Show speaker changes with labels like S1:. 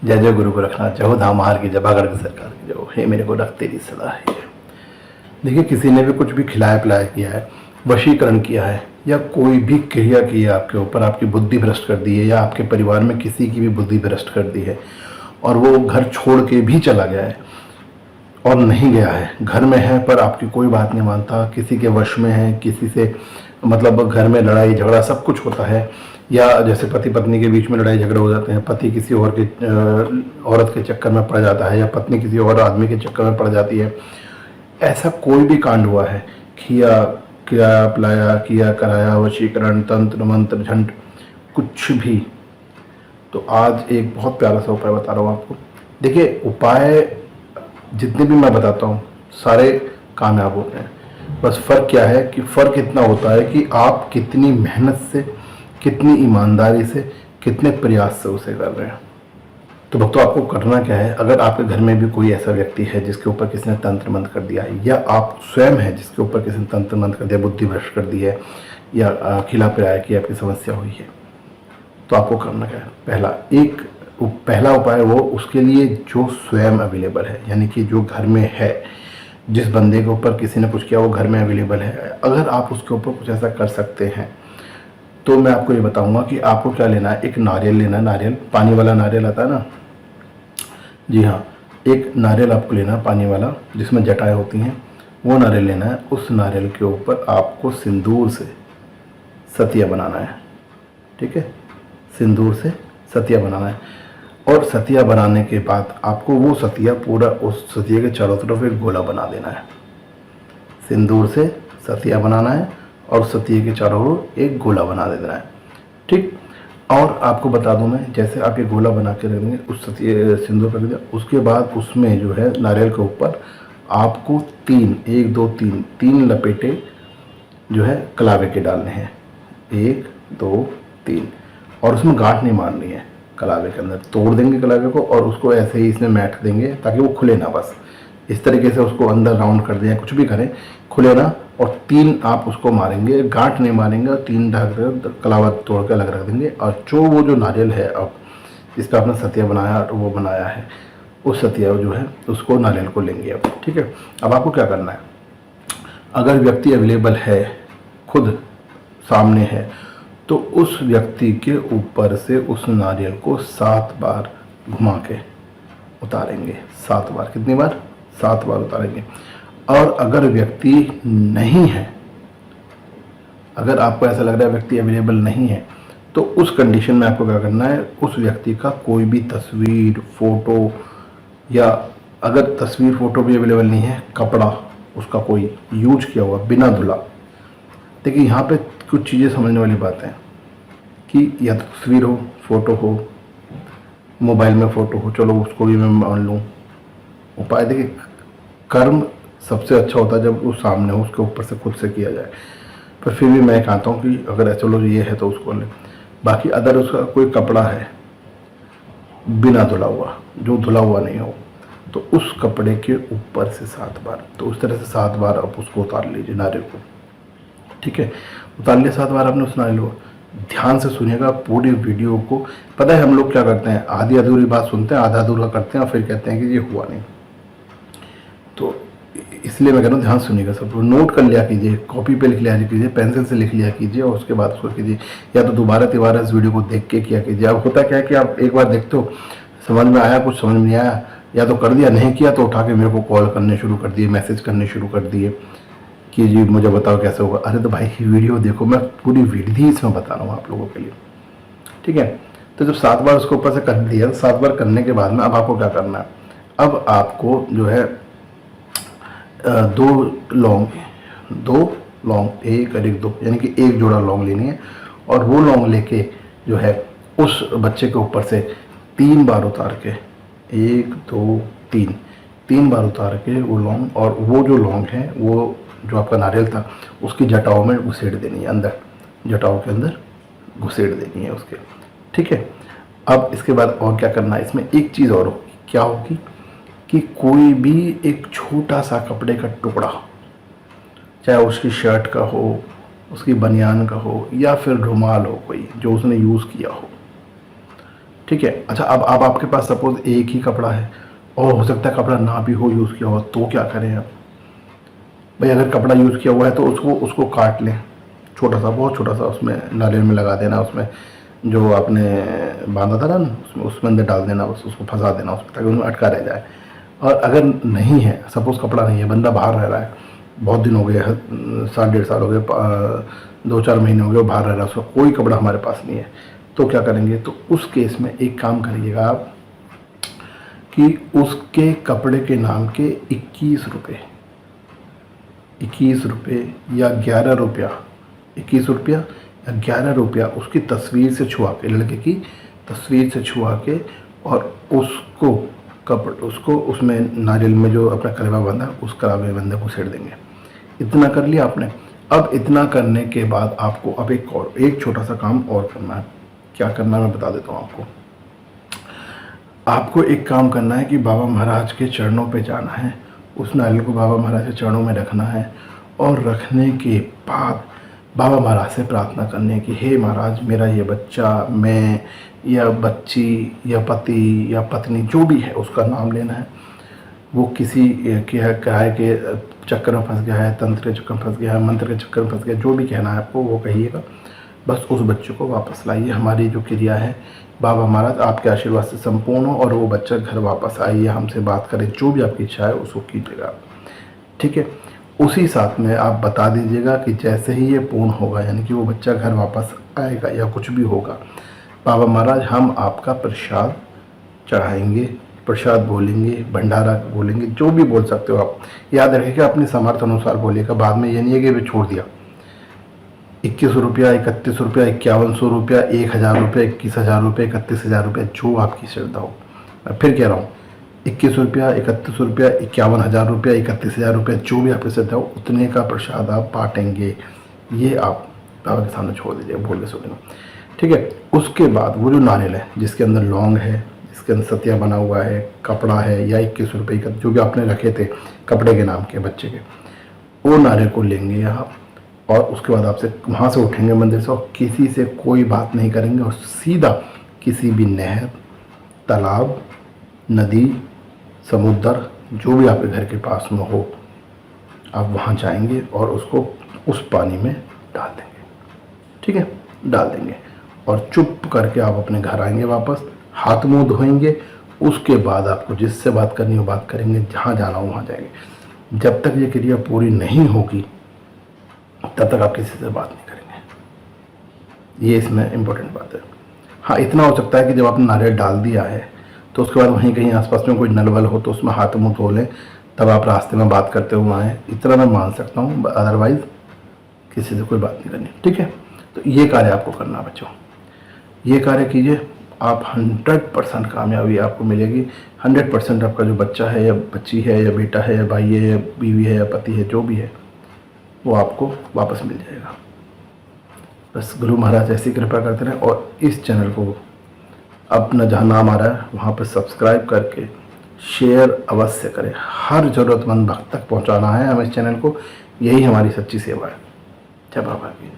S1: जय जय गुरु गोरखनाथ, जय हो धामहार की, जय बागड़ की सरकार की, जय हो। हे मेरे को रख तेरी सलाह है। देखिए, किसी ने भी कुछ भी खिलाया पिलाया किया है, वशीकरण किया है, या कोई भी क्रिया की है आपके ऊपर, आपकी बुद्धि भ्रष्ट कर दी है, या आपके परिवार में किसी की भी बुद्धि भ्रष्ट कर दी है, और वो घर छोड़ के भी चला गया है और नहीं गया है, घर में है पर आपकी कोई बात नहीं मानता, किसी के वश में है, किसी से मतलब घर में लड़ाई झगड़ा सब कुछ होता है, या जैसे पति पत्नी के बीच में लड़ाई झगड़े हो जाते हैं, पति किसी और के औरत के चक्कर में पड़ जाता है, या पत्नी किसी और आदमी के चक्कर में पड़ जाती है, ऐसा कोई भी कांड हुआ है, किया किया पिलाया किया कराया, वशीकरण, तंत्र मंत्र झंड कुछ भी, तो आज एक बहुत प्यारा सा उपाय बता रहा हूँ आपको। देखिए, उपाय जितने भी मैं बताता हूँ सारे कामयाब होते हैं, बस फ़र्क क्या है कि फ़र्क इतना होता है कि आप कितनी मेहनत से, कितनी ईमानदारी से, कितने प्रयास से उसे कर रहे हैं। तो भक्तों, आपको करना क्या है, अगर आपके घर में भी कोई ऐसा व्यक्ति है जिसके ऊपर किसी ने तंत्र मंत्र कर दिया है, या आप स्वयं हैं जिसके ऊपर किसी ने तंत्र मंत्र कर दिया, बुद्धि भ्रष्ट कर दी है, या खिला पिलाया की आपकी समस्या हुई है, तो आपको करना क्या है, पहला उपाय वो उसके लिए जो स्वयं अवेलेबल है, यानी कि जो घर में है, जिस बंदे के ऊपर किसी ने कुछ किया वो घर में अवेलेबल है, अगर आप उसके ऊपर कुछ ऐसा कर सकते हैं तो मैं आपको ये बताऊंगा कि आपको क्या लेना है। एक नारियल लेना है, नारियल, पानी वाला नारियल आता है ना, जी हाँ, एक नारियल आपको लेना है पानी वाला जिसमें जटाएं होती हैं, वो नारियल लेना है। उस नारियल के ऊपर आपको सिंदूर से सतिया बनाना है, ठीक है, सिंदूर से सतिया बनाना है। और सतिया बनाने के बाद आपको वो सतिया पूरा, उस सतिया के चारों तरफ एक गोला बना देना है। सिंदूर से सतिया बनाना है और सतिया के चारों ओर एक गोला बना देना है, ठीक। और आपको बता दूं मैं, जैसे आप ये गोला बना के रखेंगे, उस सतिया सिंदूर कर दिया, उसके बाद उसमें जो है नारियल के ऊपर आपको तीन लपेटे जो है कलावे के डालने हैं, 1 2 3, और उसमें गांठ नहीं मारनी है। कलावे के अंदर तोड़ देंगे कलावे को और उसको ऐसे ही इसमें मैट देंगे ताकि वो खुले ना, बस इस तरीके से उसको अंदर राउंड कर दें, कुछ भी करें, खुले ना। और 3 आप उसको मारेंगे, गांठ नहीं मारेंगे, और 3 ढक कर कलावा तोड़ के अलग रख देंगे। और जो नारियल है अब जिस पर आपने सतिया बनाया वो बनाया है, उस सतिया जो है उसको नारियल को लेंगे अब, ठीक है। अब आपको क्या करना है, अगर व्यक्ति अवेलेबल है, खुद सामने है, तो उस व्यक्ति के ऊपर से उस नारियल को 7 बार घुमा के उतारेंगे। 7 बार, कितनी बार? 7 बार उतारेंगे। और अगर व्यक्ति नहीं है, अगर आपको ऐसा लग रहा है व्यक्ति अवेलेबल नहीं है, तो उस कंडीशन में आपको क्या करना है, उस व्यक्ति का कोई भी तस्वीर, फोटो, या अगर तस्वीर फोटो भी अवेलेबल नहीं है, कपड़ा उसका कोई यूज किया हुआ बिना धुला। देखिए, यहाँ पे कुछ चीज़ें समझने वाली बात है कि या तो तस्वीर हो, फोटो हो, मोबाइल में फ़ोटो हो, चलो उसको भी मैं मान लूँ। उपाय देखिए, कर्म सबसे अच्छा होता है जब वो सामने हो, उसके ऊपर से खुद से किया जाए। पर फिर भी मैं कहता हूँ कि अगर चलो ये है तो उसको ले। बाकी अगर उसका कोई कपड़ा है बिना धुला हुआ, जो धुला हुआ नहीं हो, तो उस कपड़े के ऊपर से 7 बार, तो उस तरह से 7 बार आप उसको उतार लीजिए नारियल को, ठीक है। उतार लिया 7 बार आपने उस नारियल को। ध्यान से सुनिएगा पूरी वीडियो को। पता है हम लोग क्या करते हैं, आधी अधूरी बात सुनते हैं, आधा अधूरा करते हैं और फिर कहते हैं कि ये हुआ नहीं। तो इसलिए मैं कह रहा हूँ ध्यान सुनिएगा, सब नोट कर लिया कीजिए, कॉपी पे लिख लिया कीजिए, पेंसिल से लिख लिया कीजिए, और उसके बाद उसको कीजिए, या तो दोबारा तिबारा इस वीडियो को देख के किया कीजिए। अब होता क्या है कि आप एक बार देखते हो, समझ में आया, कुछ समझ में नहीं आया, या तो कर दिया, नहीं किया तो उठा के मेरे को कॉल करने शुरू कर दिए, मैसेज करने शुरू कर दिए कि जी मुझे बताओ कैसे होगा। अरे तो भाई वीडियो देखो, मैं पूरी विधि इसमें बता रहा हूँ आप लोगों के लिए, ठीक है। तो जब 7 बार उसके ऊपर से कर दिया, 7 बार करने के बाद में अब आपको क्या करना है, अब आपको जो है 2 लौंग, 1 और 1 2, यानी कि 1 जोड़ा लौंग लेनी है, और वो लौंग लेके जो है उस बच्चे के ऊपर से 3 बार उतार के, 1 2 3 बार उतार के वो लौंग, और वो जो लौंग है वो जो आपका नारियल था उसकी जटाओं में घुसेड़ देनी है, अंदर जटाओं के अंदर घुसेड़ देनी है उसके, ठीक है। अब इसके बाद और क्या करना है, इसमें एक चीज़ और होगी, क्या होगी कि कोई भी एक छोटा सा कपड़े का टुकड़ा, चाहे उसकी शर्ट का हो, उसकी बनियान का हो, या फिर रुमाल हो कोई जो उसने यूज़ किया हो, ठीक है। अच्छा, अब आपके पास सपोज एक ही कपड़ा है और हो सकता है कपड़ा ना भी हो यूज़ किया हो, तो क्या करें आप भाई? अगर कपड़ा यूज़ किया हुआ है तो उसको काट लें, छोटा सा, बहुत छोटा सा, उसमें नारियल में लगा देना, उसमें जो आपने बांधा था ना उसमें अंदर डाल देना, उसको फंसा देना उसमें, ताकि उसमें अटका रह जाए। और अगर नहीं है, सपोज़ कपड़ा नहीं है, बंदा बाहर रह रहा है, बहुत दिन हो गए, साल 1.5 साल हो गए, 2-4 महीने हो गए, वो बाहर रह रहा है, उसका कोई कपड़ा हमारे पास नहीं है, तो क्या करेंगे? तो उस केस में एक काम करिएगा आप कि उसके कपड़े के नाम के 21 रुपये, 21 रुपये या 11 रुपया, 21 रुपया या 11 रुपया उसकी तस्वीर से छुआ के, लड़के की तस्वीर से छुआ के, और उसको उसमें नारियल में जो अपना कलवा बंधा, उस कलवे बंधे को सेड़ देंगे। इतना कर लिया आपने। अब इतना करने के बाद आपको अब एक छोटा सा काम और करना है। क्या करना है मैं बता देता हूँ आपको। आपको एक काम करना है कि बाबा महाराज के चरणों पे जाना है, उस नारियल को बाबा महाराज के चरणों में रखना है, और रखने के बाद बाबा महाराज से प्रार्थना करनी है कि हे महाराज, मेरा ये बच्चा, मैं या बच्ची या पति या पत्नी जो भी है, उसका नाम लेना है, वो किसी के किराए के चक्कर में फंस गया है, तंत्र के चक्कर में फंस गया है, मंत्र के चक्कर में फंस गया, जो भी कहना है आपको वो कहिएगा। बस उस बच्चे को वापस लाइए। हमारी जो क्रिया है, बाबा महाराज आपके आशीर्वाद से संपूर्ण हो और वो बच्चा घर वापस आइए, हमसे बात करें, जो भी आपकी इच्छा है उसको कीजिएगा, ठीक है। उसी साथ में आप बता दीजिएगा कि जैसे ही ये पूर्ण होगा, यानी कि वो बच्चा घर वापस आएगा या कुछ भी होगा, बाबा महाराज हम आपका प्रसाद चढ़ाएंगे, प्रसाद बोलेंगे, भंडारा बोलेंगे, जो भी बोल सकते हो आप। याद रखिएगा अपने सामर्थ्य अनुसार बोलिएगा, बाद में ये नहीं है कि भी छोड़ दिया। 21 रुपया, 31 रुपया, 5100 रुपया, 1000 रुपये, 21,000 रुपये, 31,000 रुपये, जो आपकी श्रद्धा हो। मैं फिर कह रहा हूँ, 21 रुपया, 31 रुपया, 51,000 रुपया, 31,000 रुपये, जो भी आपकी श्रद्धा हो, उतने का प्रसाद आप बांटेंगे। ये आप बाबा के सामने छोड़ दीजिए, बोल के सुनेंगे, ठीक है। उसके बाद वो जो नारियल है, जिसके अंदर लौंग है, जिसके अंदर सतिया बना हुआ है, कपड़ा है, या 21 रुपये का जो भी आपने रखे थे कपड़े के नाम के बच्चे के, वो नारियल को लेंगे आप, और उसके बाद आपसे वहाँ से उठेंगे मंदिर से, और किसी से कोई बात नहीं करेंगे, और सीधा किसी भी नहर, तालाब, नदी, समुद्र, जो भी आपके घर के पास में हो, आप वहाँ जाएंगे और उसको उस पानी में डाल देंगे, ठीक है, डाल देंगे, और चुप करके आप अपने घर आएंगे वापस, हाथ मुंह धोएंगे। उसके बाद आपको जिससे बात करनी हो बात करेंगे, जहाँ जाना हो वहाँ जाएंगे। जब तक ये क्रिया पूरी नहीं होगी तब तक आप किसी से बात नहीं करेंगे। ये इसमें इम्पोर्टेंट बात है। हाँ, इतना हो सकता है कि जब आपने नारियल डाल दिया है तो उसके बाद वहीं कहीं आसपास में कोई नल वल हो तो उसमें हाथ मुंह धो लें, तब आप रास्ते में बात करते हुए आएँ, इतना मैं मान सकता हूँ। अदरवाइज़ किसी से कोई बात नहीं करनी, ठीक है। तो ये कार्य आपको करना बच्चों, ये कार्य कीजिए, आप 100% कामयाबी आपको मिलेगी। 100% आपका जो बच्चा है या बच्ची है या बेटा है या भाई है या बीवी है या पति है, जो भी है, वो आपको वापस मिल जाएगा। बस गुरु महाराज ऐसी कृपा करते रहें, और इस चैनल को अपना जहाँ नाम आ रहा है वहाँ पर सब्सक्राइब करके शेयर अवश्य करें। हर ज़रूरतमंद भक्त तक पहुँचाना है हमें इस चैनल को, यही हमारी सच्ची सेवा है। जय बाबा की।